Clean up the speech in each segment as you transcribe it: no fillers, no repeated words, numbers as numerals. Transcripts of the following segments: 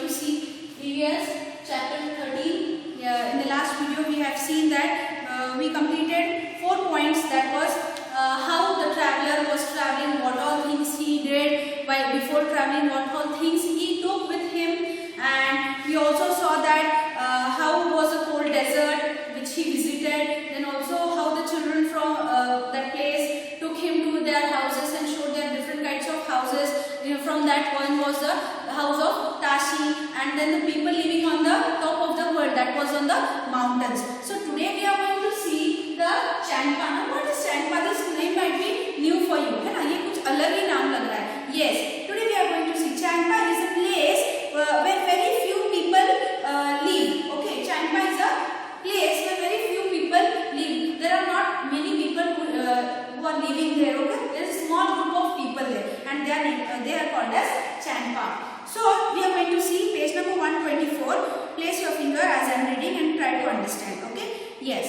to see previous chapter 13. In the last video we have seen that we completed 4 points, that was how the traveler was traveling, what all things he did while before traveling, what all things he took with him, and we also saw that how was the cold desert which he visited, then also how the children from that place took him to their houses and showed them different kinds of houses. From that one was the house of Tashi, and then the people living on the top of the world, that was on the mountains. So today we are going to see the Changpa. Now what is Changpa? This name might be new for you, है ना? ये कुछ अलग ही नाम लग रहा है. Yes, today we are going to see Changpa is a place where very few people live. Okay, Changpa is a place where very few people live. There are not many people who are living there. Okay, there is a small group of people there, and they are called as Changpa. So we are going to see page number 124. Place your finger as I am reading and try to understand. Okay. Yes.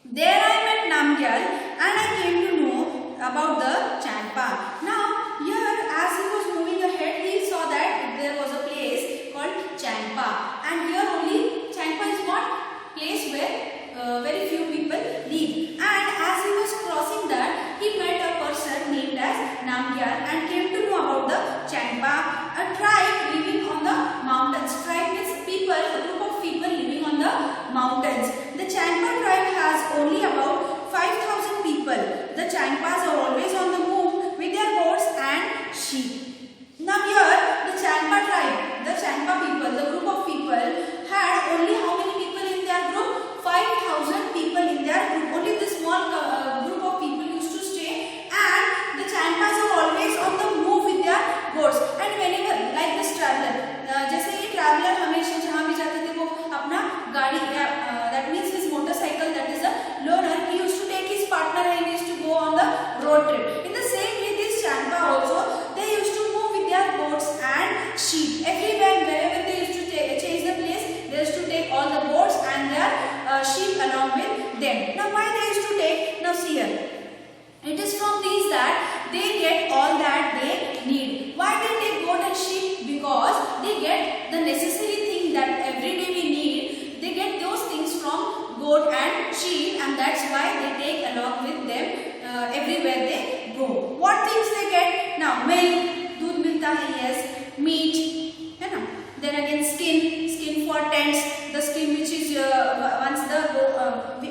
There I met Namgyal and I came to know about the Changpa. Now here, as he was moving ahead, he saw that there was a place called Changpa, and here only Changpa is what? Place where very few people live. And as he was crossing that, he met a person named as Namgyal and came to know about the Changpa, a tribe living on the mountains. Tribe means people, a group of people living on the mountains. The Changpa tribe has only about 5,000 people. The Changpas are always on the move with their goats and sheep. Now here, the Changpa tribe, the Changpa people, the group of people had only how many people in their group? 5,000 people in their group. Only this small group of people used to stay, and the Changpas are always on the move with their goats. And whenever, like this traveler, जैसे ये traveler हमेशा जहाँ भी जाते थे वो अपना गाड़ी, that means his motorcycle, that is a loader, he used to take his partner and he used to go on the road trip. In the same way, this Changpa also, they used to move with their goats and sheep. Everywhere, wherever they used to change the place, they used to take all the goats and their sheep along with them. Now why they used to take? Now see here. It is from these that they get all that they need. Why they take goat and sheep? Because they get the necessary thing that every day we need. They get those things from goat and sheep, and that's why they take along with them everywhere they go. What things they get? Now milk, दूध मिलता है, yes, meat, है ना? Then again skin for tents. The skin which is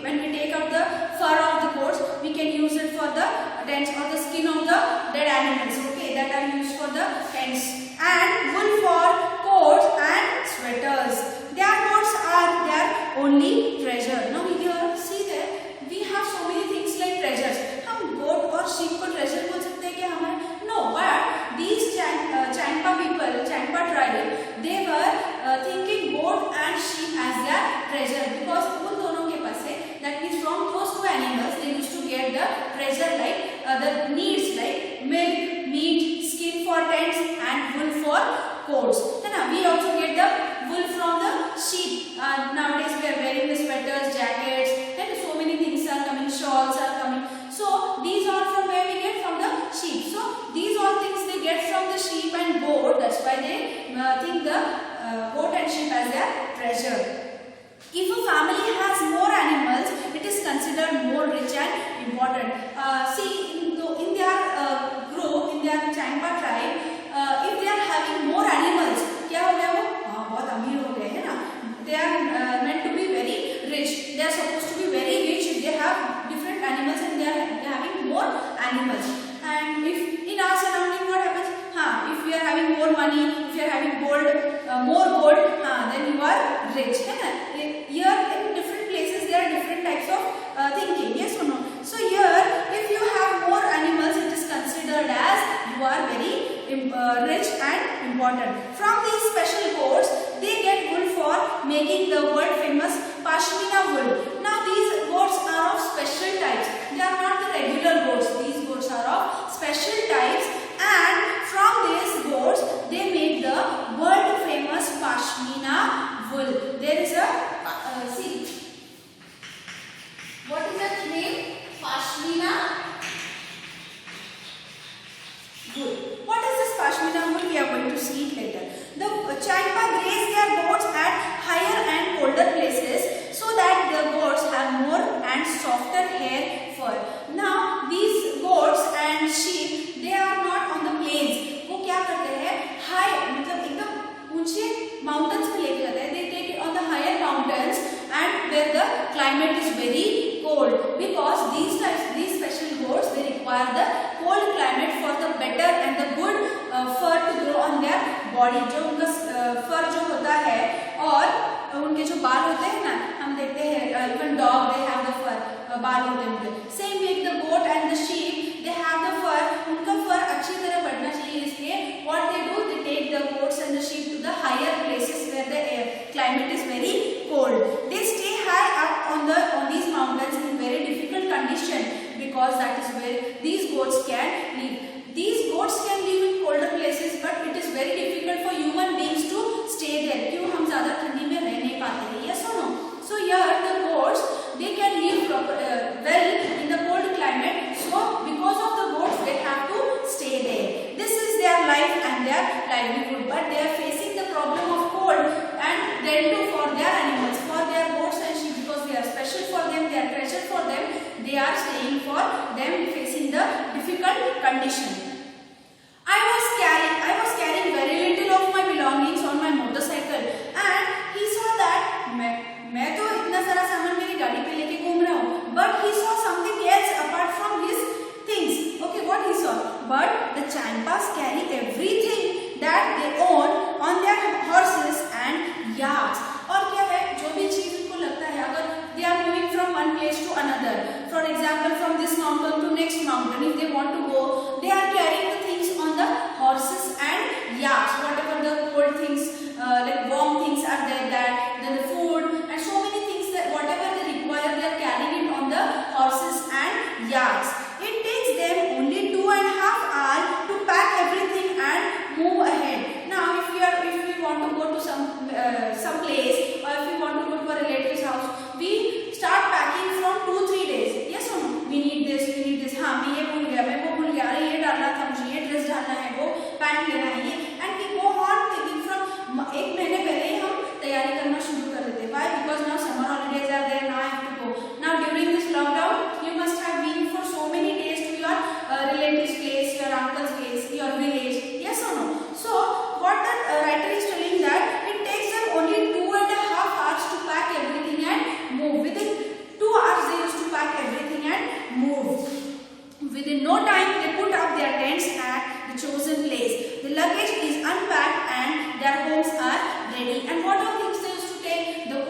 when we take out the fur of the goats, we can use it for the tents, or the skin of the dead animals. Okay, that are used for the tents. And wool for coats and sweaters. Their coats are their only treasure. Now here, see there, we have so many things like treasures. हम goat और sheep को treasure बोल सकते हैं क्या हमारे? No, but these Changpa people, Changpa tribe, they were thinking goat and sheep as their treasure, because उन दोनों के पास है, that means from those two animals they used to get the treasure, like the needs like milk, meat, skin for tents and wool for coats. And we also get the wool from the sheep. Nowadays we are wearing the sweaters, jackets, and so many things are coming, shawls are coming. So these are from where we get from the sheep. So these all things they get from the sheep and goat. That's why they think the goat and sheep as their treasure. If a family has more animals, it is considered more rich and important. See, in their group, in their Changpa tribe, if they are having more animals, क्या हो गया वो? बहुत अमीर हो गए, है ना? They are meant to be very rich. They are supposed to be very rich if they have different animals and they are having more animals. And if in our surrounding, what happens? If we are having more money, if you are having more gold, then you are rich. Here in different places there are different types of thinking. Yes or no? So here, if you have more animals, it is considered as you are very rich and important. From these special goats, they get wool for making the world famous Pashmina wool. Now these goats are of special types. They are not the regular goats. These goats are of special types, and from these goats they make the world famous Pashmina wool. There is a see, what is that name? Pashmina wool. What is this Pashmina wool? We are going to see it later. The Changpa climate is very cold, because these special goats, they require the cold climate for the better and the good fur to grow on their body. जो उनका फर जो होता है और उनके जो बाल होते हैं ना, हम देखते हैं even dog they have the fur, बाल होते हैं उनके. Same way the goat and the sheep they have the fur. उनका फर अच्छी तरह बढ़ना चाहिए, इसलिए what they do, they take the goats and the sheep to the higher places where the climate is very cold. They stay high up on these mountains in very difficult condition, because that is where these goats can live. These goats can live in colder places, but it is very difficult for human beings to stay there. क्यों हम ज़्यादा ठंडी में रह नहीं पाते हैं, yes or no? So here the goats, they can live well in the cold climate. So because of the goats, they have to stay there. This is their life and their livelihood. But they are facing the problem of cold, and then too for their animals, for their goats and sheep, because they are special for them, they are treasure for them. They are staying for them, facing the difficult condition. I was carrying very little of my belongings on my motorcycle, and he saw that मैं तो इतना सारा सामान मेरी गाड़ी पे लेके घूम रहा हूँ, but he saw something else apart from his things. Okay, what he saw? But the Champas carry everything that they own on their horses and yaks. और क्या है, जो भी चीज उनको लगता है, अगर they are moving from one place to another, for example from this mountain to next mountain, if they want to go, they are carrying the things on the horses and yaks, whatever the cold things, like warm things are there, that then the food and so many things, that whatever they require, they are carrying it on the horses and yaks. It takes them only 2.5 hours to pack everything and move ahead. Now if we want to go to some place, or if we want to go to a relative's house, we start packing from 2-3 days. Yes or no? We need this. हाँ, मैं ये भूल गया, मैं वो भूल गया, अरे ये डालना था मुझे, ये ड्रेस डालना है, वो पैंट लेना है, ये, and we go on thinking from 1 महीने पहले ही हम तैयारी करना शुरू कर देते हैं. Why? Because now summer holidays are there, now I have to go. Now during this lockdown, you must have been for so many days to your relative's place, your uncle's place, your village. Yes or no? So what the writer is telling, that it takes them only 2.5 hours to pack everything and move. Within 2 hours they used to pack everything and move. Within no time they put up their tents at the chosen place. The luggage is unpacked and their homes are ready. And what are things they used to take? The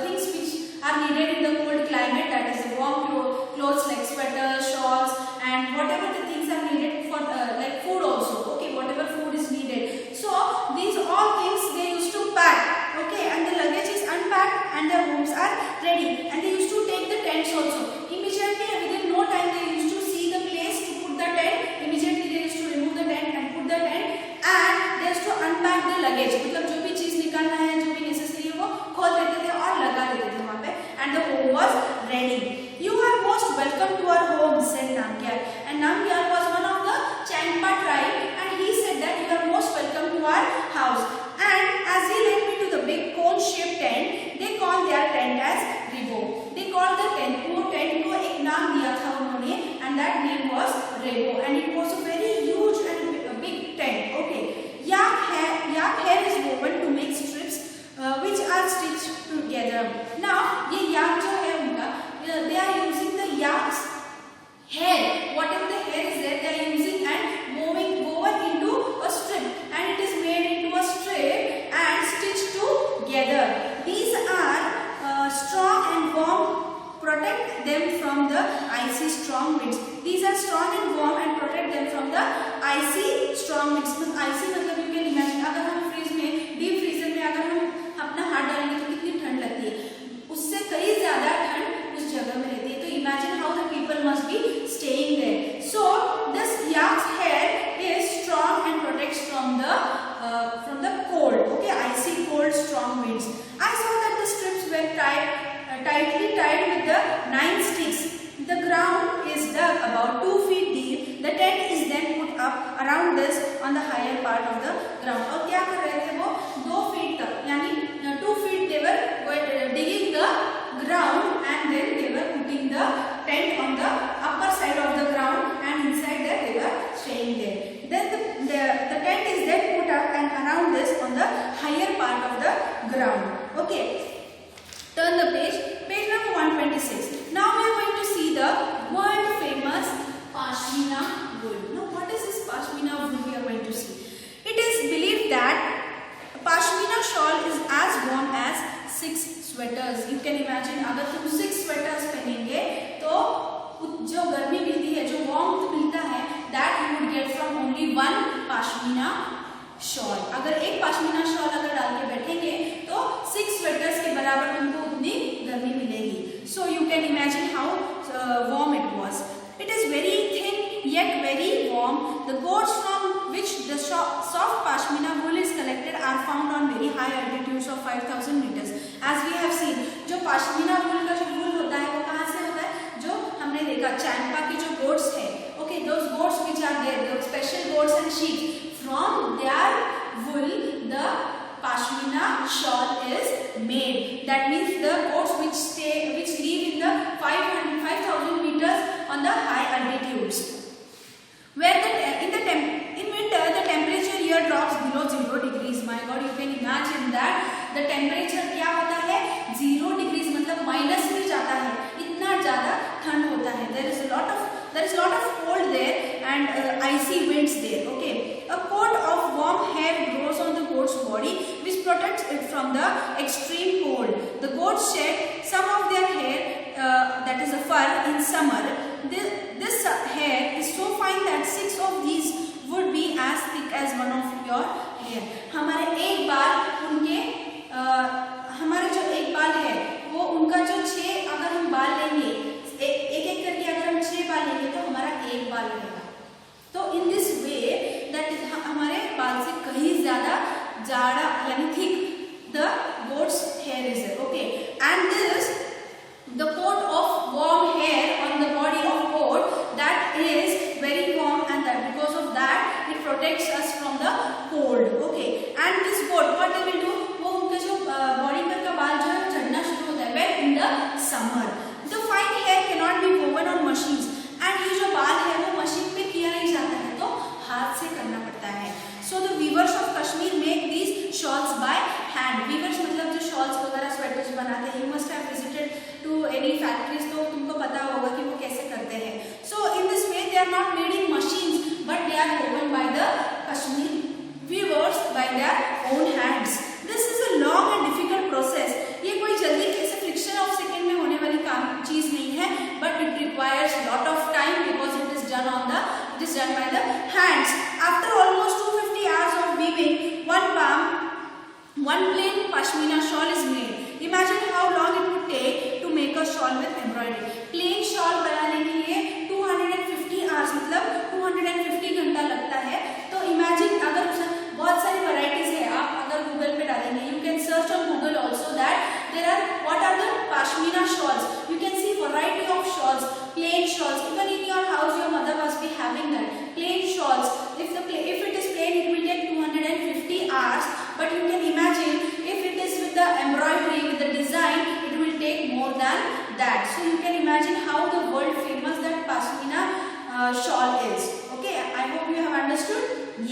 things which are needed in the cold climate, that is the warm clothes like sweaters, shawls, and whatever the things are needed for like food also. Okay, whatever food is needed. So these all things they used to pack. Okay, and the luggage is unpacked and their homes are ready. And they used to take the tents also. Immediately, within no time, they used to see the place to put the tent. Immediately they used to remove the tent and put the tent, and they used to unpack the luggage. मतलब जो भी चीज निकालना है, जो भी necessary है, वो खोल देते थे और लगा देते थे वहाँ पे. And the home was ready. You are most welcome to our home, said Namgyal. And Namgyal was one of the Champa tribe, and he said that you are most welcome to our house. And as he led me to the big cone-shaped tent, they called their tent as Rebo. They called the tent, वो tent को एक नाम दिया था उन्होंने, and that name was Rebo, and it was a very huge and big tent. Okay, yak hair is woven to make strips which are stitched together. Now ये yak जो है उनका, they are using the yak's hair, whatever the hair is there, they are using and woven into a strip, and it is made into a strip and stitched together. These are strong and warm, protect them from the icy strong winds. These are strong and warm and protect them from the icy strong winds. Icy मतलब you can imagine, अगर हम freeze में, deep freezer में अगर हम अपना हाथ डालेंगे तो कितनी ठंड लगती है, उससे कई ज्यादा ठंड उस जगह में रहती है. तो imagine how the people must be staying there. So this yak's hair is strong and protects from the cold. Okay, icy cold strong winds. I saw that the strips were tightly tied with the 9 sticks. The ground is dug about 2 feet deep. The tent is then put up around this on the higher part of the ground. और क्या कर रहे थे वो 2 feet तक, यानी 2 feet they were digging the ground, and then they were putting the tent on the upper side of the ground, and inside there they were staying there. Then the tent is then put up and around this on the higher part of the ground. Okay, turn the page. 6 sweaters. You can imagine अगर तुम 6 sweaters पहनेंगे तो जो गर्मी मिलती है, जो warmth मिलता है, that you would get from only one pashmina shawl. अगर एक pashmina shawl अगर डाल के बैठेंगे तो 6 स्वेटर्स के बराबर तुमको उतनी गर्मी मिलेगी. So you can imagine how warm it was. It is very thin yet very warm. The coats from which the soft pashmina wool is collected are found on very high altitudes of 5000 meters. As we have seen, जो pashmina wool का जो wool होता है वो कहाँ से होता है? जो हमने देखा चैंपा की जो goats है, okay, those goats which are there, those special goats and sheep, from their wool the pashmina shawl is made. That means the goats which live in the 5000 meters on the high altitudes, where in winter the temperature here drops below 0 degrees. My God, you can imagine that the temperature क्या होता है? 0 degrees मतलब minus में जाता है, इतना ज़्यादा ठंड होता है. There is a lot of cold there and icy winds there. Okay, a coat of warm hair grows on the goat's body which protects it from the extreme cold. The goats shed some of their hair, that is a fur, in summer. This hair is so fine that 6 of these would be as thick as one of your hair. हमारे एक बाल उनके हमारे जो एक बाल है वो उनका जो 6 अगर हम बाल लेंगे, एक करके अगर हम 6 बाल लेंगे तो हमारा एक बाल रहेगा. तो इन दिस वे दैट हमारे बाल से कहीं ज्यादा जाड़ा यानी thick the goats hair is there. Okay, and this the coat of warm hair on the body of goat, that is very warm, and that because of that it protects us from the cold. Okay, and this goat what they will do, वो उनके जो body पर का बाल जो है झड़ना शुरू होता है when in the summer. The fine hair cannot be woven on machines, and ये जो बाल है वो मशीन पे किया नहीं जाता है तो हाथ से करना पड़ता है. So the weavers of Kashmir make these shawls by hand. Weavers मतलब जो shawls वगैरह sweaters बनाते हैं. You must have visited to any factories, तो तुमको पता होगा कि वो कैसे करते हैं. So in this way they are not made in machines, but they are woven by the Kashmir weavers by their own hands. This is a long and difficult process. ये कोई जल्दी कैसे फ्रिक्शन ऑफ सेकेंड में होने वाली काम चीज नहीं है, but it requires lot of time because it is done by the hands. After almost 250 hours of weaving, one plain pashmina shawl is made. Imagine how long it would take to make a shawl with embroidery. Plain shawl बनाने के लिए 250 hours मतलब 250 घंटा लगता है. तो imagine अगर बहुत सारी varieties है, आप अगर Google पे डालेंगे, you can search on Google also that there are what are the pashmina shawls. You can see variety of shawls, plain shawls. Even in your house, your mother must be having that plain shawls. If it is plain, it will take 250 hours. But you can imagine if it is with the embroidery, with the design, it will take more than that. So you can imagine how the world famous that pashmina shawl is. Okay, I hope you have understood.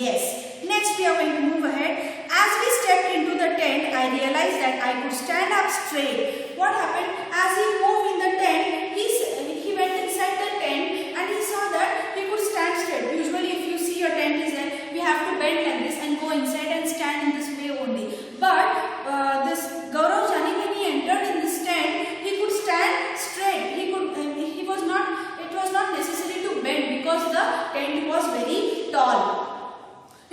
Yes. Next we are going to move ahead. As we stepped into the tent, I realized that I could stand up straight. What happened? As he moved in the tent, he went inside the tent and he saw that he could stand straight. Usually if you see your tent is there, we have to bend like this and go inside and stand in this way only. But this Gaurav Jani, when he entered in this tent, he could stand straight. It was not necessary to bend because the tent was very tall.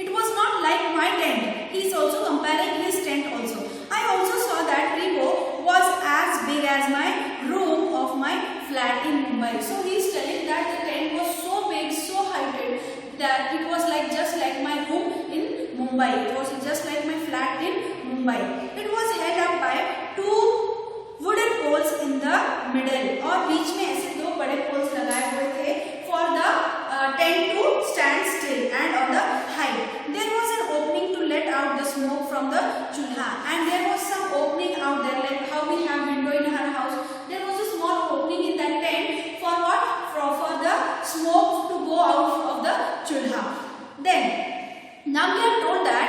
It was not like my tent. He is also comparing his tent also. I also saw that Ribo was as big as my room of my flat in Mumbai. So he is telling that the tent was so big, so heighted that it was like just like my room in Mumbai. It was just like my flat in Mumbai. It was held up by 2 wooden poles in the middle. और बीच में ऐसे 2 बड़े poles लगाए हुए थे for the tent to stand still, and on the height there was an opening to let out the smoke from the chulha, and there was some opening out there like how we have window in our house. There was a small opening in that tent for what? For the smoke to go out of the chulha. Then Namgyal told that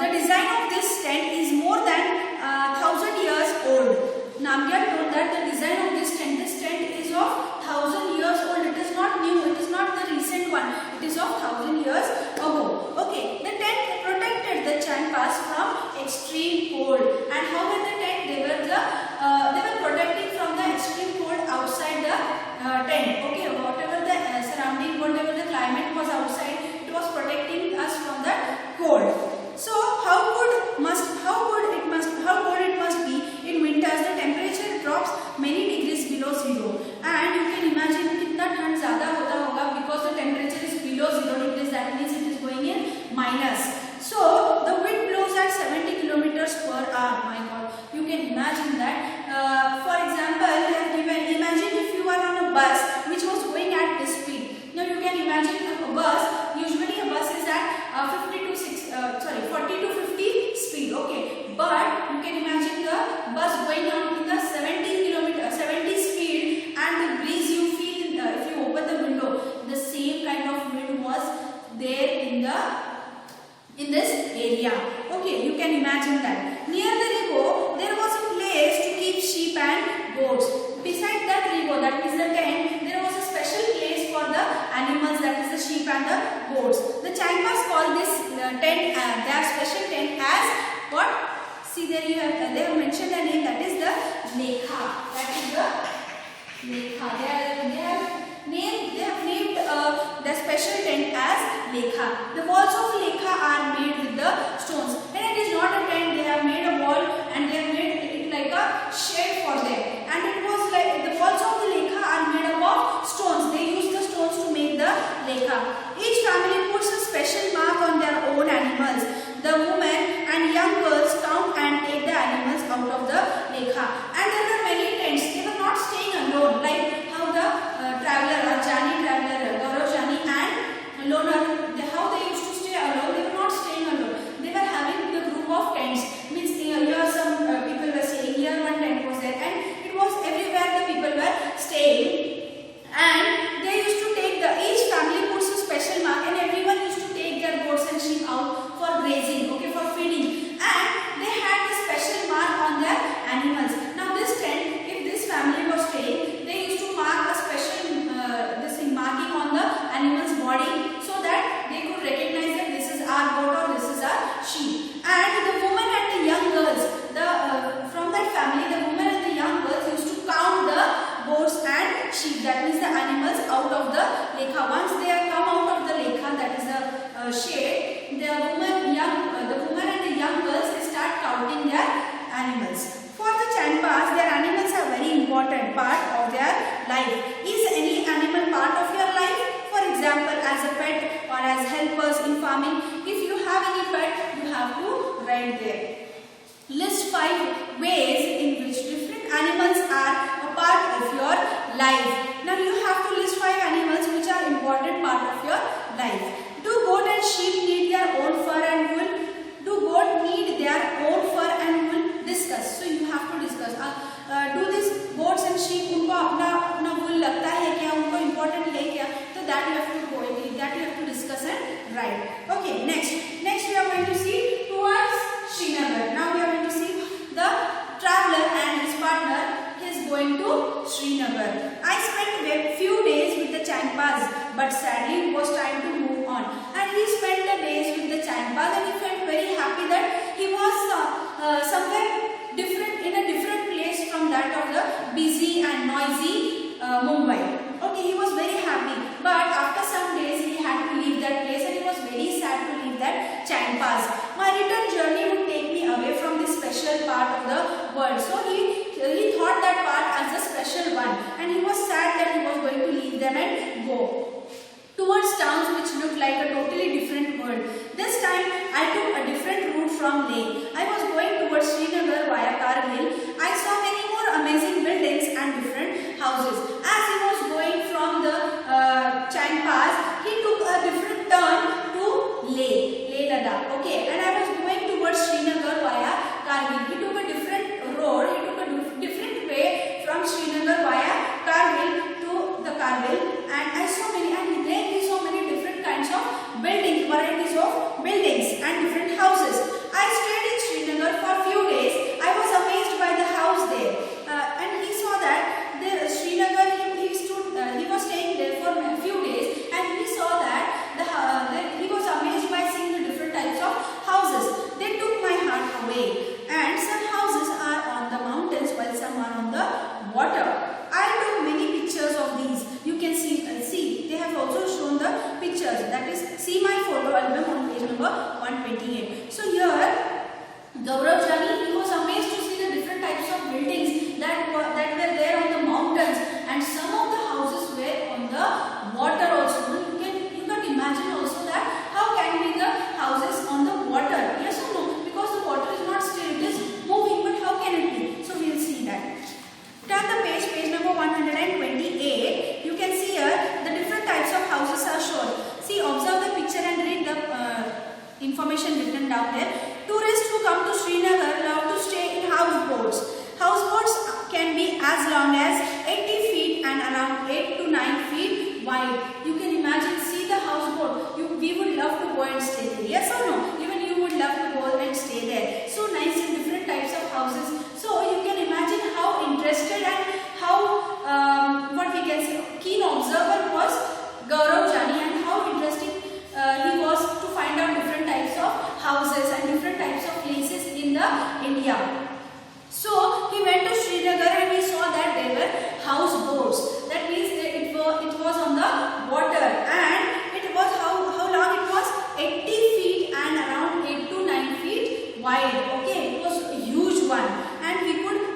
the design of this tent is more than 1000 years old. Namgyal told that the design of this tent is of 1000 years old. It is not new. It is not the recent one. It is of 1000 years ago. Okay, the tent protected the Champas from extreme cold. And how were the tent? They were imagine that. For example, they have given, imagine if you are on a bus which was going at this speed. Now you can imagine a bus. Usually a bus is at 40 to 50 speed. Okay, but you can imagine the bus going on in the 70 speed, and the breeze you feel if you open the window. The same kind of wind was there in this area. Okay, you can imagine that. Near the river, there was a place to keep sheep and goats. Beside that river, that is the tent, there was a special place for the animals, that is the sheep and the goats. The Changpas call this tent, their special tent as what? See there you have, they have mentioned the name, that is the Lekha. That is the Lekha. They have named the special tent as Lekha. The walls of Lekha are made with the stones. And it is not a tent, they have made a wall and they have made it like a shed for them. And it was like the walls of the Lekha are made up of stones. They use the stones to make the Lekha. Each family puts a special mark on their own animals. The women and young girls count and take the animals out of the Lekha. And there were many tents. They were not staying alone, like how the traveler, Gaurav Jani and Loner, how they used to stay alone. They were not staying alone. They were having the group of tents. Means here some people were staying, here one tent was there, and it was everywhere the people were staying. And they used to take each family puts a special mark, and everyone used to take their goats and sheep out for grazing, okay, for feeding. And they had a special mark on their animals. Now this tent, if this family was staying, they used to mark a special marking on the animal's body, so that they could recognize that this is our goat or this is our sheep. And the women and the young girls, from that family, the women and the young girls used to count the goats and sheep, that means the animals, out of the Lekha. Once they have come out of the Lekha, that is the shade, the women and the young girls, they start counting their animals. For the Changpas, their animals are very important part of their life. Is any animal part of your life? For example, as a pet or as helpers in farming, if you have any pet, you have to write there. List 5 ways in which different animals are a part of your life. Now you have to list 5 animals which are important part of your life. Do goat and sheep need their own fur and wool? Do goat need their own fur and wool? Discuss. So you have to discuss. Do these goats and sheep उनको अपना wool लगता है क्या? उनको important है क्या? So that you have to go into, that you have to discuss and write. Okay. Next we are going to see towards Srinagar. Now we are going to see the traveler and his partner. He is going to Srinagar. I spent a few days with the Changpas, but sadly it was time to move on. And he spent the days with the Changpas, and he felt very happy that he was somewhere different, in a different place from that of the busy and noisy Mumbai. Okay, he was very happy, but after some days he had to leave that place, and he was very sad to leave that Changpas. My return journey would take me away from this special part of the world. So he thought that part as a special one, and he was sad that he was going to leave them and go towards towns which looked like a totally different world. This time I took a different route from Leh. I was going towards Srinagar via Kargil. I saw many more amazing buildings and different houses. As he was going from the Changpas, he took a different turn to Leh Ladakh. Okay, and I was going towards Srinagar via Kargil. He took a different road. He took a different way from Srinagar via Kargil to the Kargil, and I saw many, and then he saw many different kinds of buildings, varieties of buildings and different houses. I stayed in Srinagar for a few days. I was amazed by the house there, and he saw that Srinagar, he was staying there for a few days, and he saw that he was amazed by seeing the different types of houses. They took my heart away, and some houses are on the mountains while some are on the water. I took many pictures of these. You can see they have also shown the pictures. That is, see my photo album on page number 128. So here, Gaurav Jani, he was amazed to see the different types of buildings that were there on the mountains, and some of the houses were on the water also. You can imagine also that how can be the houses on the water? Yes or no? Because the water is not still the India. So he went to Srinagar and he saw that there were houseboats. That means that it was on the water, and it was how long it was? 80 feet and around 8 to 9 feet wide. Okay, it was a huge one, and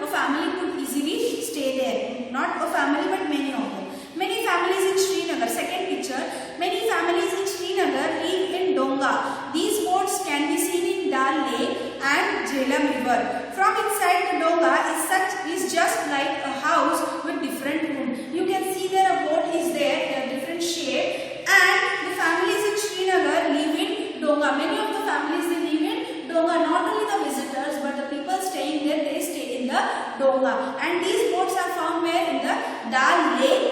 a family could easily stay there. Not a family, but many of them. Many families in Srinagar. Second picture. Many families in Srinagar live in Donga. These boats can be seen in Dal Lake and Jhelum River. From inside the Donga is just like a house with different rooms. You can see there a boat is there, different shape, and the families in Srinagar live in Donga. Many of the families they live in Donga. Not only the visitors but the people staying there, they stay in the Donga. And these boats are found where? In the Dal Lake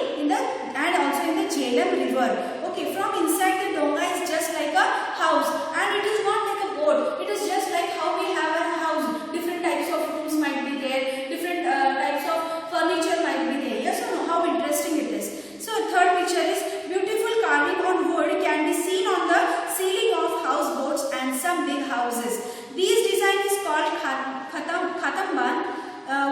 and also in the Jhelum River. Okay, from inside the Donga is just like a house, and it is not like a boat. It is just like how we have a house. Different types of rooms might be there. Different types of furniture might be there. Yes or no? How interesting it is. So third picture is beautiful carving on wood can be seen on the ceiling of houseboats and some big houses. These design is called Khatamban,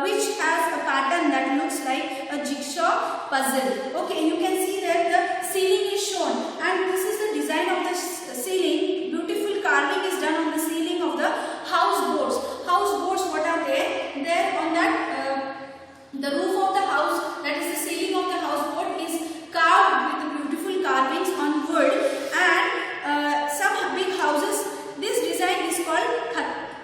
which has a pattern that looks like a jigsaw puzzle. Okay, you can see that the ceiling is shown, and this is the design of the ceiling. Beautiful carving is done on the ceiling of the houseboats. Houseboats, what are they? There on that the roof of the house, that is the ceiling of the houseboat, is carved with beautiful carvings on wood, and some big houses. This design is called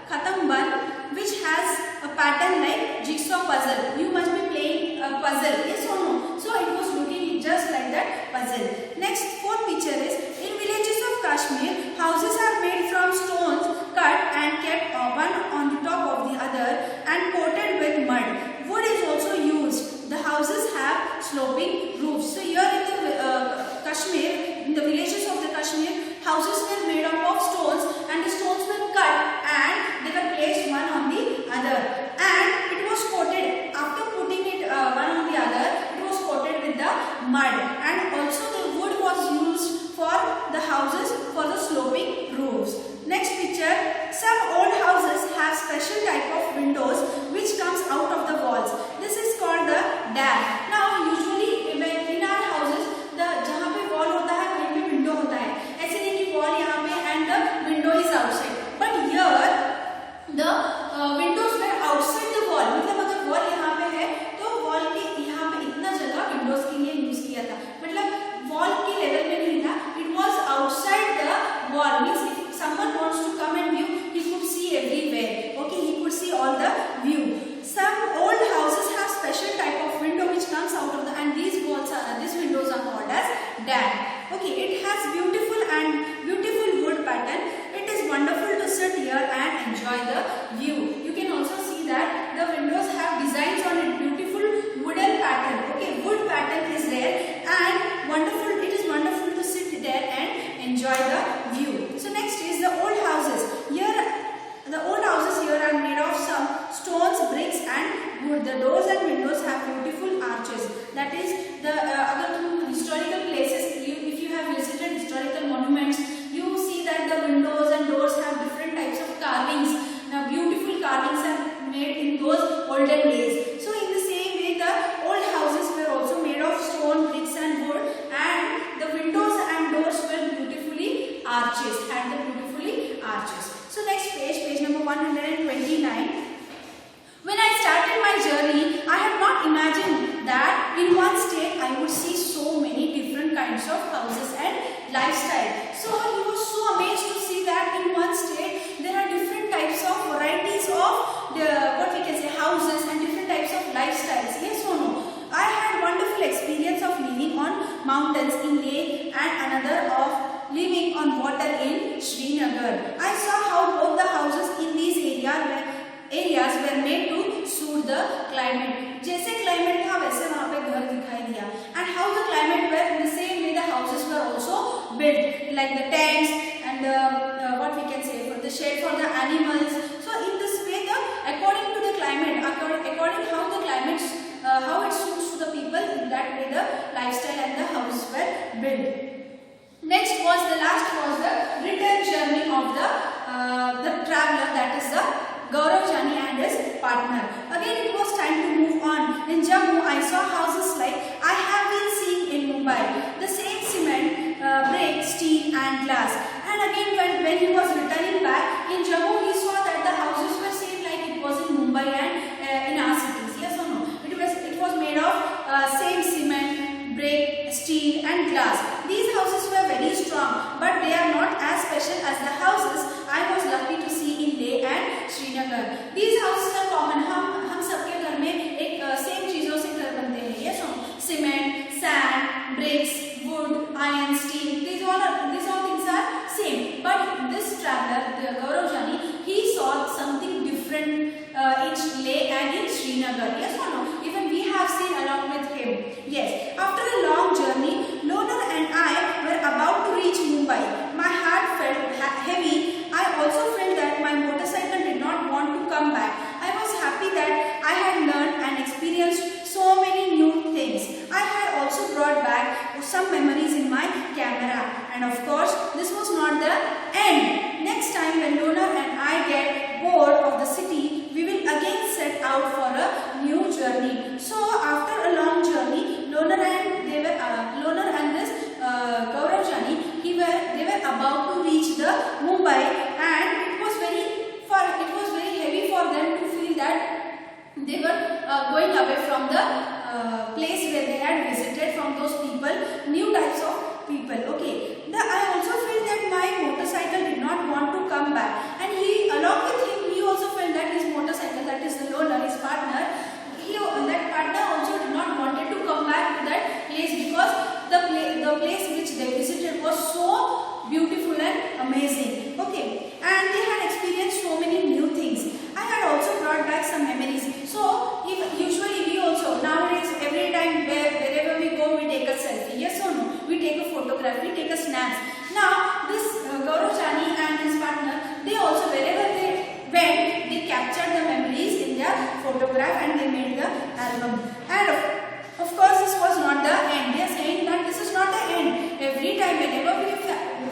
Khatamban, which has a pattern like jigsaw puzzle. You must be playing a puzzle, yes or no? So it was looking just like that puzzle. Next, fourth picture is in villages of Kashmir, houses are made from stones cut and kept one on the top of the other and coated with mud. Wood is also used. The houses have sloping roofs. So here in the Kashmir, in the villages of the Kashmir, houses were made up of stones, and the stones were cut and they were placed one on the other, and it was coated. After putting it one on the other, it was coated with the mud, and also the wood was used for the houses for the sloping roofs. Next picture, some old houses have special type of windows which comes out of the walls. This is called the dam. Now usually in our houses, the जहाँ पे wall होता है वहीं पे window होता है. ऐसे नहीं कि wall यहाँ पे and the window is outside. But here the windows were outside the wall. मतलब अगर wall यहाँ पे है तो wall के यहाँ पे इतना जगह windows के लिए यूज किया था. मतलब wall के level में नहीं था. It was outside the wall. Means if someone wants to come and view, he could see everywhere. Okay, he could see all the view. Some old houses have special type of window which comes out of the, and these windows are called as dam. Okay, it has beautiful wood pattern. It is wonderful to sit here and enjoy the view. You can also see that the windows have designs on it, beautiful wooden pattern. Okay, wood pattern is there, and wonderful. It is wonderful to sit there and enjoy the view. So next is the old houses. Here, the old houses here are made of some stones, bricks, and wood. The doors and windows have beautiful arches. That is the अगर तुम historical places, if you have visited historical monuments, you see that the windows and doors have different types of carvings. Now beautiful carvings are made in those olden days. So in the same way, the old houses were also made of stone, bricks, and wood, and the windows and doors were beautifully arches. So next page number 129. When I started my journey, I had not imagined that in one state I would see so many different kinds of houses and lifestyle. So he was so amazed to see that in one state there are different types of varieties of what we can say houses and different types of lifestyles. Yes or no? I had wonderful experience of living on mountains in Leh and another of living on water in Srinagar. I saw how both the houses in these areas were made to suit the climate. जैसे climate था वैसे वहाँ पे घर दिखाई दिया. And how the climate were in the same way the houses were also built, like the tents and what we can say for the shade for the animals. So in this way, according to the climate, according how the climate how it suits to the people, in that way the lifestyle and the houses were built. Next was the return journey of the traveler, that is the Gaurav partner. Again it was time to move on. In Jammu I saw houses like I have been seeing in Mumbai. The same cement, brick, steel and glass. And again when he was returning back in Jammu, he saw that the houses were same like it was in Mumbai and in our cities. Yes or no? It was made of same cement, brick, steel and glass. These houses were very strong, but they are not as special as the houses I was lucky to see in Leh and Srinagar. These houses are common. हम सबके घर में एक same चीजों से घर बनते हैं. Yes or no? Cement, sand, bricks, wood, iron, steel. These all things are same. But this traveler, Gaurav Jani, he saw something different in Leh and in Srinagar. Yes or no? Even we have seen along with him. Yes. After a long journey, Lonar and I were about to reach Mumbai. My heart felt heavy. I also felt that my motorcycle did not want to come back. I was happy that I had learned and experienced so many new things. I had also brought back some memories in my camera. And of course, this was not the end. Next time when Lonar and I get bored of the city, we will again set out for a new journey. So after a long journey, Lonar and this Gaurav Jani, they were about to reach the Mumbai, and it was very heavy for them to feel that they were going away from the place where they had visited, from those people, new types of people. Okay. I also felt that my motorcycle did not want to come back, and along with him, he also felt that his motorcycle, that is the Lonar, his partner, that partner also did not wanted to come back to that place, because the place which they visited was so beautiful and amazing. Okay, and they had experienced so many new things. I had also brought back some memories. So usually we also nowadays every time wherever we go, we take a selfie. Yes or no? We take a photograph. We take a snaps. Now this Gaurav Jani and his partner, they also wherever they went, they captured the memories in their photograph and they made the album. And of course, this was not the end. They are saying that this is not the end. Every time, whenever we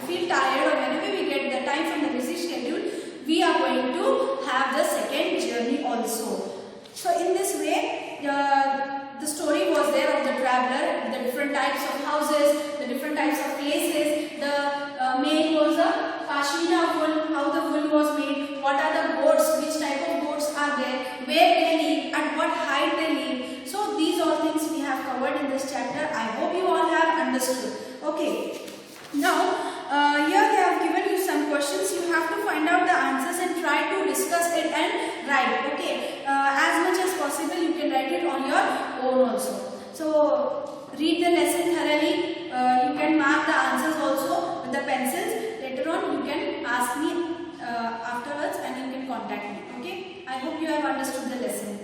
feel tired or whenever we get the time from the busy schedule, we are going to have the second journey also. So in this way, the story was there of the traveler, the different types of houses, the different types of places. The main was a Pashmina wool, how the wool was made, what are the goats, which type of goats are there, where they live, at what height they live. So these all things we have covered in this chapter. I hope you all have understood. Okay. Now, here they have given you some questions. You have to find out the answers and try to discuss it and write. Okay. As much as possible, you can write it on your own also. So, read the lesson thoroughly. You can mark the answers also with the pencils. Later on, you can ask me afterwards and you can contact me. Okay. I hope you have understood the lesson.